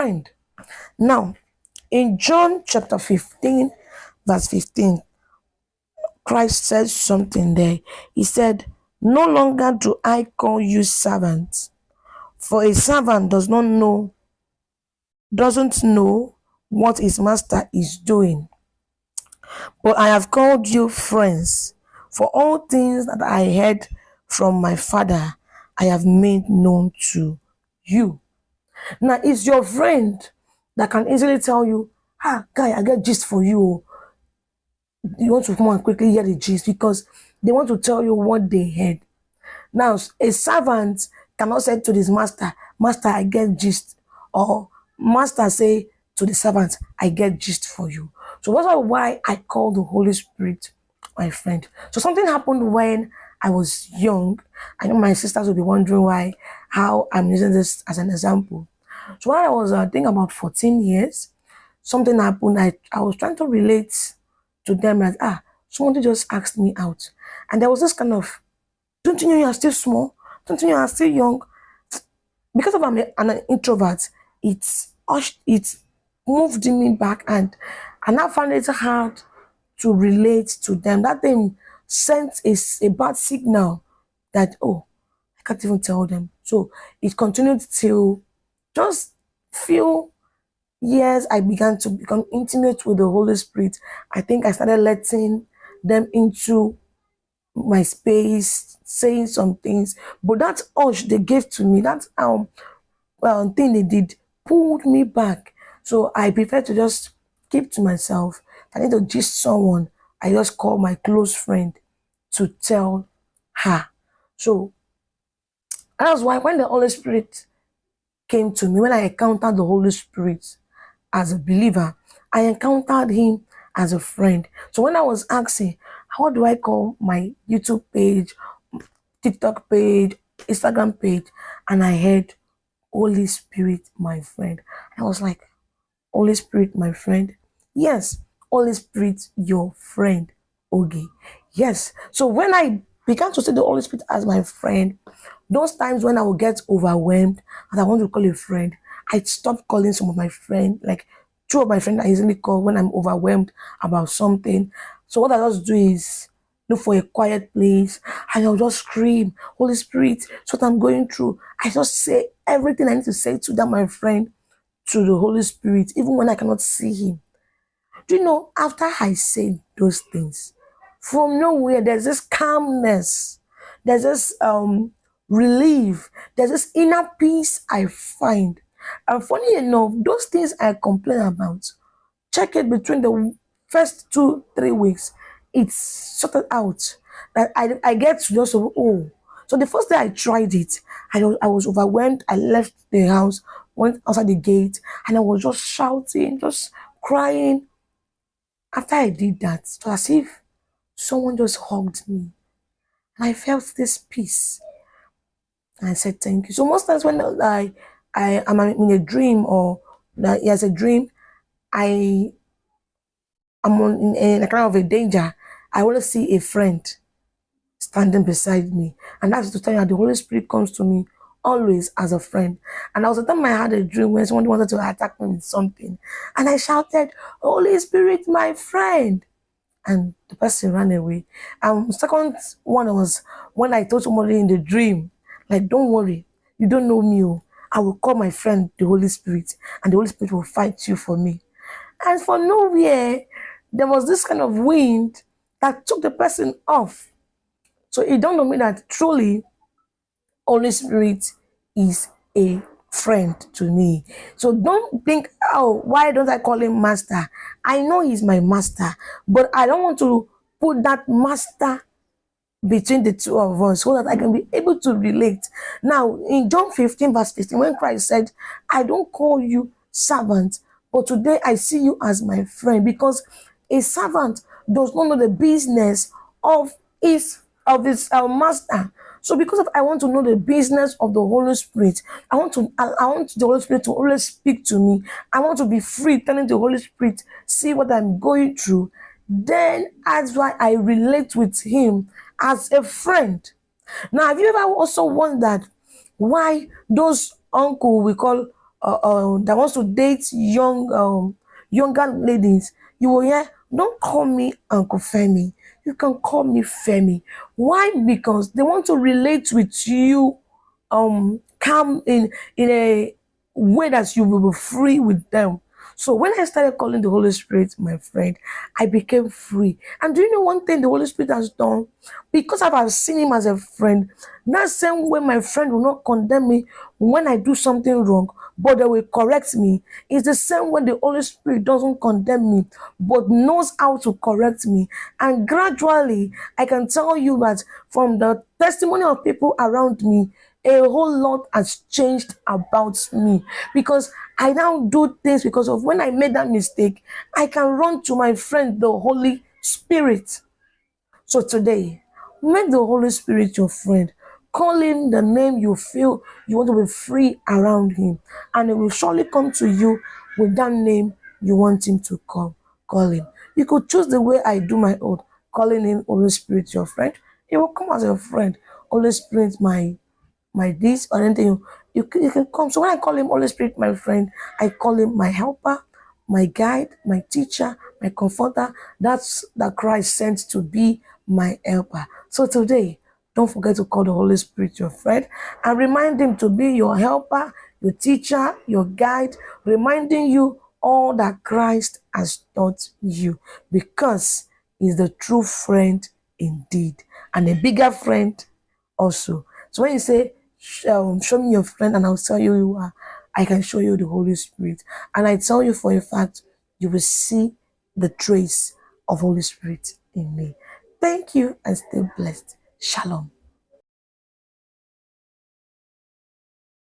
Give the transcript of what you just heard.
friend. Now, in John chapter 15, verse 15, Christ says something there. He said, "No longer do I call you servants, for a servant doesn't know what his master is doing. But I have called you friends, for all things that I heard from my Father, I have made known to you." Now, it's your friend that can easily tell you, "Ah, guy, I get gist for you. You want to come and quickly hear the gist," because they want to tell you what they heard. Now, a servant cannot say to his master, "Master, I get gist," or master say to the servant, "I get gist for you." So that's why I call the Holy Spirit my friend. So something happened when I was young. I know my sisters will be wondering how I'm using this as an example. So when I was, I think about 14 years, something happened. I was trying to relate to them as, somebody just asked me out. And there was this kind of, "Don't you know you are still small? Don't you know you are still young?" Because of an introvert, it moved me back, and I now found it hard to relate to them. That thing sent a bad signal that, oh, I can't even tell them. So it continued till just few years I began to become intimate with the Holy Spirit. I think I started letting them into my space, saying some things. But that urge they gave to me, that thing they did, pulled me back. So I prefer to just keep to myself. If I need to gist someone, I just call my close friend to tell her. So that's why when the Holy Spirit came to me, when I encountered the Holy Spirit as a believer, I encountered him as a friend. So when I was asking, how do I call my YouTube page, TikTok page, Instagram page, and I heard Holy Spirit, my friend. I was like, "Holy Spirit, my friend?" Yes, Holy Spirit, your friend. Okay. Yes. So when I began to see the Holy Spirit as my friend, those times when I would get overwhelmed and I want to call a friend, I stopped calling some of my friends, like two of my friends I easily call when I'm overwhelmed about something. So what I just do is look for a quiet place and I'll just scream, "Holy Spirit, it's what I'm going through." I just say everything I need to say to that my friend, to the Holy Spirit, even when I cannot see him. Do you know, after I say those things, from nowhere, there's this calmness, there's this relief, there's this inner peace I find. And funny enough, those things I complain about, check it between the first 2 3 weeks, it's sorted out. That I get to just, oh. So the first day I tried it, I was overwhelmed. I left the house, went outside the gate, and I was just shouting, just crying. After I did that, it was as if someone just hugged me. And I felt this peace. And I said, "Thank you." So most times when I am in a dream or that he has a dream, I am in a kind of a danger, I always see a friend standing beside me. And that's to tell you that the Holy Spirit comes to me always as a friend. And there was a time I had a dream when someone wanted to attack me with something. And I shouted, "Holy Spirit, my friend." And the person ran away. And second one was when I told somebody in the dream, like, "Don't worry, you don't know me. Oh. I will call my friend the Holy Spirit, and the Holy Spirit will fight you for me." And for nowhere, there was this kind of wind that took the person off. So it dawned on me that truly Holy Spirit is a friend to me. So don't think, "Oh, why don't I call him master?" I know he's my master, but I don't want to put that master between the two of us so that I can be able to relate. Now, in John 15, verse 15, when Christ said, "I don't call you servant, but today I see you as my friend," because a servant does not know the business of his master. So because of I want to know the business of the Holy Spirit, I want the Holy Spirit to always speak to me. I want to be free telling the Holy Spirit, see what I'm going through. Then that's why I relate with him as a friend. Now, have you ever also wondered why those uncle we call that wants to date younger ladies, you will hear, don't call me Uncle Femi. You can call me Femi. Why? Because they want to relate with you, come in a way that you will be free with them. So when I started calling the Holy Spirit my friend, I became free. And do you know one thing the Holy Spirit has done? Because I've seen him as a friend, that same way my friend will not condemn me when I do something wrong, but they will correct me. It's the same way the Holy Spirit doesn't condemn me, but knows how to correct me. And gradually, I can tell you that from the testimony of people around me, a whole lot has changed about me, because I now do things because of when I made that mistake, I can run to my friend, the Holy Spirit. So today, make the Holy Spirit your friend. Call him the name you feel you want to be free around him, and he will surely come to you with that name you want him to come. Call him. You could choose the way I do my own, calling him Holy Spirit your friend. He will come as a friend. Holy Spirit, my this or anything, you can come. So when I call him Holy Spirit, my friend, I call him my helper, my guide, my teacher, my comforter. That's that Christ sent to be my helper. So today, don't forget to call the Holy Spirit your friend and remind him to be your helper, your teacher, your guide, reminding you all that Christ has taught you, because he's the true friend indeed, and a bigger friend also. So when you say, show me your friend and I'll tell you who you are, I can show you the Holy Spirit. And I tell you for a fact, you will see the trace of Holy Spirit in me. Thank you and stay blessed. Shalom.